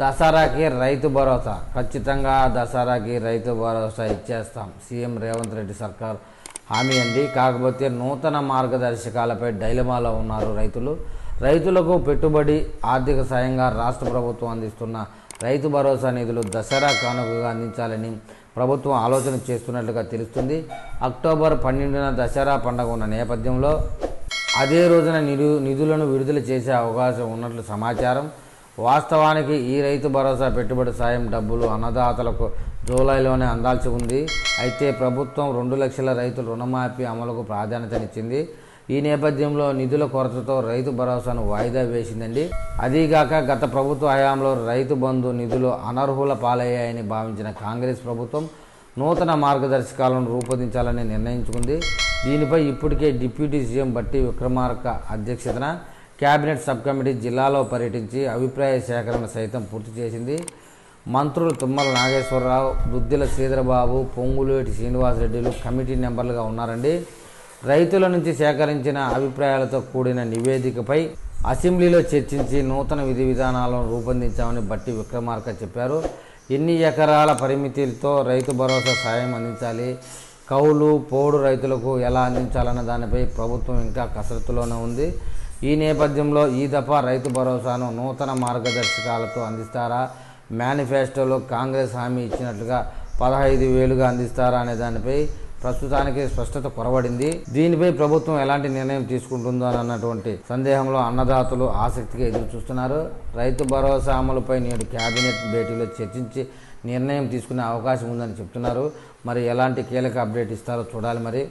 దసరాకి రైతు భరోసా ఖచ్చితంగా దసరాకి రైతు భరోసా ఇచ్చేస్తాం సీఎం రేవంత్ రెడ్డి సర్కార్ హామీ అండి. కాకపోతే నూతన మార్గదర్శకాలపై డైలమాలో ఉన్నారు రైతులకు పెట్టుబడి ఆర్థిక సాయంగా రాష్ట్ర ప్రభుత్వం అందిస్తున్న రైతు భరోసా నిధులు దసరా కానుకగా అందించాలని ప్రభుత్వం ఆలోచన చేస్తున్నట్లుగా తెలుస్తుంది. అక్టోబర్ 12న దసరా పండుగ ఉన్న నేపథ్యంలో అదే రోజున నిధులను విడుదల చేసే అవకాశం ఉన్నట్లు సమాచారం. వాస్తవానికి ఈ రైతు భరోసా పెట్టుబడి సాయం డబ్బులు అన్నదాతలకు జూలైలోనే అందాల్సి ఉంది. అయితే ప్రభుత్వం 2 లక్షల రైతుల రుణమాఫీ అమలుకు ప్రాధాన్యతనిచ్చింది. ఈ నేపథ్యంలో నిధుల కొరతతో రైతు భరోసాను వాయిదా వేసిందండి. అదీగాక గత ప్రభుత్వ హయాంలో రైతు బంధు నిధులు అనర్హుల పాలయ్యాయని భావించిన కాంగ్రెస్ ప్రభుత్వం నూతన మార్గదర్శకాలను రూపొందించాలని నిర్ణయించుకుంది. దీనిపై ఇప్పటికే డిప్యూటీ సీఎం బట్టి విక్రమార్క అధ్యక్షతన కేబినెట్ సబ్ కమిటీ జిల్లాలో పర్యటించి అభిప్రాయ సేకరణ సైతం పూర్తి చేసింది. మంత్రులు తుమ్మల నాగేశ్వరరావు, దుద్దిల శ్రీధరబాబు, పొంగులేటి శ్రీనివాసరెడ్డిలు కమిటీ మెంబర్లుగా ఉన్నారండి. రైతుల నుంచి సేకరించిన అభిప్రాయాలతో కూడిన నివేదికపై అసెంబ్లీలో చర్చించి నూతన విధి విధానాలను రూపొందించామని బట్టి విక్రమార్క చెప్పారు. ఎన్ని ఎకరాల పరిమితితో రైతు భరోసా సాయం అందించాలి, కౌలు పోడు రైతులకు ఎలా అందించాలన్న దానిపై ప్రభుత్వం ఇంకా కసరత్తులోనే ఉంది. ఈ నేపథ్యంలో ఈ దఫా రైతు భరోసాను నూతన మార్గదర్శకాలతో అందిస్తారా, మేనిఫెస్టోలో కాంగ్రెస్ హామీ ఇచ్చినట్లుగా 15,000గా అందిస్తారా అనే దానిపై ప్రస్తుతానికి స్పష్టత కొరవడింది. దీనిపై ప్రభుత్వం ఎలాంటి నిర్ణయం తీసుకుంటుందో అన్నటువంటి సందేహంలో అన్నదాతలు ఆసక్తిగా ఎదురు చూస్తున్నారు. రైతు భరోసా అమలుపై నేడు కేబినెట్ భేటీలో చర్చించి నిర్ణయం తీసుకునే అవకాశం ఉందని చెప్తున్నారు. మరి ఎలాంటి కీలక అప్డేట్ ఇస్తారో చూడాలి మరి.